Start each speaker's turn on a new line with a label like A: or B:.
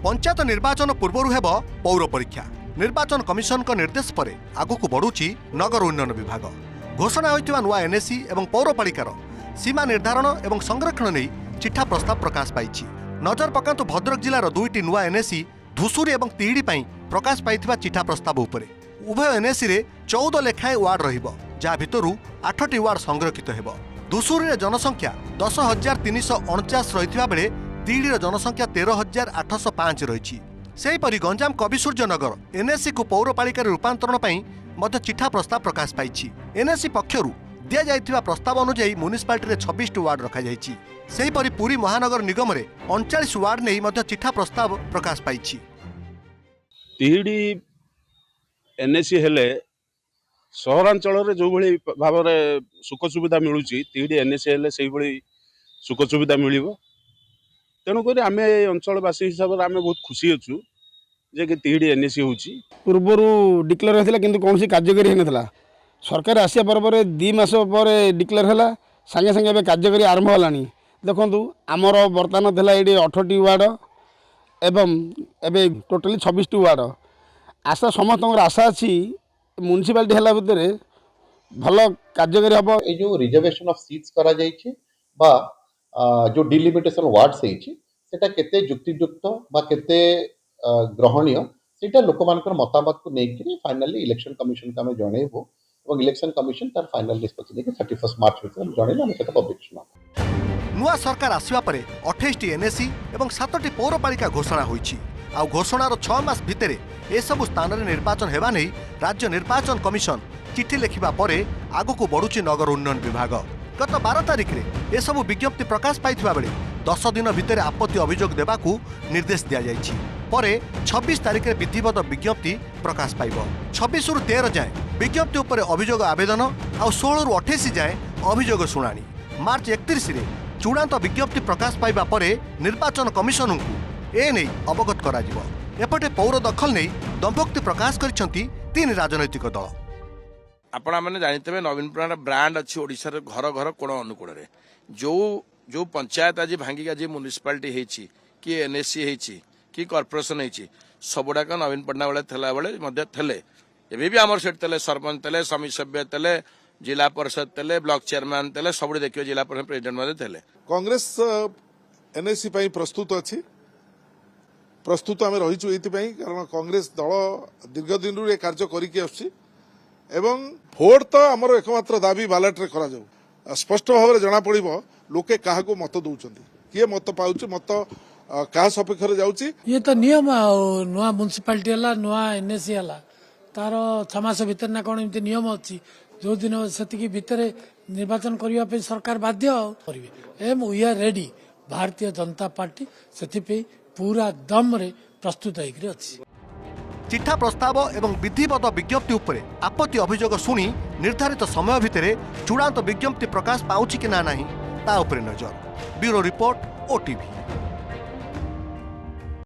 A: पंचायत निर्वाचन पूर्व हेब पौर परीक्षा। निर्वाचन कमिशन का निर्देश पर आगक बढ़ुची नगर उन्नयन विभाग। घोषणा होइतिबा नुआ एनएसी एवं पौरपालिकार सीमा निर्धारण एवं संरक्षण नहीं चिठा प्रस्ताव प्रकाश पाई। नजर पकांतु भद्रक जिलार दुईटी नुआ एनएसी धुसुरी एवं तिहिडी पाई प्रकाश पाइथिबा चिठा प्रस्ताव उपरे। उभय एनएसी रे 14 लेखाएं वार्ड रहिबो, जा भितरु 8टी वार्ड संरक्षित हेबो। धुसुरी रे जनसंख्या 10,349 रहिथिबा बेले तिहिडीर जनसंख्या 13,805 रहिछि। सेहीपरि गंजाम कविसूर्यनगर एनएसी को पौरपालिका रूपांतरण पाई मध्य चिठा प्रस्ताव प्रकाश पाइछि। एनएसी पक्षरु दिया जाइथिबा प्रस्ताव अनुसार म्युनिसिपालिटी रे 26 वार्ड रखा जाइछि। सेहीपरि पुरी महानगर निगम रे 39 वार्ड नै मध्य चिठा प्रस्ताव प्रकाश पाइछि।
B: तिहिडी एनएसी हेले सहरांचल रे जो भली भाव रे सुख सुविधा मिलुची तिहिडी एनएसी हेले सेही भली सुख सुविधा मिलिबो। तेणु करी आमे अंचलवासी हिसाब रे आमे बहुत खुशी अछु जे कि तिहिडी एनएसी होची।
C: पूर्वर डिक्लेयर होता किंतु कौन कार्यकारी होता सरकार आसिया पर 2 मास पर डिक्लेयर है सागे सागे कार्यकारी आरंभ होलानी। देखु आमर बर्तमान था ये 18टी वार्ड एवं एबे टोटाली 26टी वार्ड। आशा समस्त आशा अच्छी म्युनिसिपालिटी है भितर भल कार्यकारी हम।
D: ये जो रिजर्वेशन ऑफ सीट्स करा जाइए बा जो डिलिमिटेशन वार्ड्स सेटा केते युक्तियुक्त बा केते ग्रहणीय सेटा लोक मानकर मतामत को लेकर फाइनली इलेक्शन कमिशन को आम जनइबू और इलेक्शन कमिशन तार फाइनल निष्पत्ति लेके 31 मार्च भीतर जनइले आम सेटा पब्लिक सुना।
A: नुआ सरकार आसिबा परे 28टी एनएसी एवं 7टी पौरपालिका घोषणा होईछि। आ घोषणार 6 मास भितरे ए सब स्थान रे निर्वाचन हेबा नै राज्य निर्वाचन कमिशन चिठी लिखिबा परे आगको बढ़ुछि नगर उन्नयन विभाग। गत 12 तारिख रे ए सब विज्ञप्ति प्रकाश पाइथिबा बेले 10 दिन भितर आपत्ति अभियोग देबाकू निर्देश दिया जाइछि। परे 26 तारिख रे विधिवत विज्ञप्ति प्रकाश पाइबो। 26 रु 13 जाए विज्ञप्ति उपरे अभियोग आवेदन आ 16 रु 28 जाए अभियोग शुणाणी। मार्च 31 रे चूड़ांत विज्ञप्ति प्रकाश पाइबा परे निर्वाचन कमिशन को ए नै अवगत करा जिवो। एपटे पौर दखल नै दंभोक्ति प्रकाश करिसंती 3 राजनैतिक दल।
E: आपण मैंने जानते नवीन पट्टनायक ब्रांड अच्छी ओडिशा रे घर घर कोण अनुकूल रे जो जो पंचायत आज भांगिक आज म्युनिसिपालिटी हेची कि एनएससी हेची कि कॉर्पोरेशन हेची सबुडाक नवीन पट्टनायक थला बेले मध्य थले एबे भी हमर सेट तले सरपंच तले समिति सभ्य तले जिला परिषद तले ब्लॉक चेयरमैन तले सबुडे देखियो जिला परिषद प्रेसिडेंट मध्ये तले।
F: कांग्रेस एनएससी पई प्रस्तुत अछि। प्रस्तुत आमे रहिछु एति पई कारण कांग्रेस दल दीर्घ दिन रे कार्य करिके आछि एवं भोट तो आमर एकमात्र दाबी बालेट रे करा जाऊ। स्पष्ट भाव में जना पड़िबो लोके काहाको मत दउचंती किए मत पाउची मत का सपेक्ष रे जाउची।
G: ये तो नियम नुआ म्युनिसिपालिटी हला नुआ एनएसी हला तार 6 मास भीतर ना कोन इमते नियम अछि जो दिन सेतिकी भीतर निर्वाचन करिया पे सरकार बाध्य करिवे। M we are ready Bharatiya Janata party सेति पे पूरा दम रे प्रस्तुत होइकरी अछि।
A: चिठा प्रस्ताव एवं विधिवत विज्ञप्ति उपरे आपत्ति अभियोग शुणी निर्धारित समय भितर चूड़ांत विज्ञप्ति प्रकाश पाउछि कि ना नाही ता उपरे नजर। Bureau report OTV.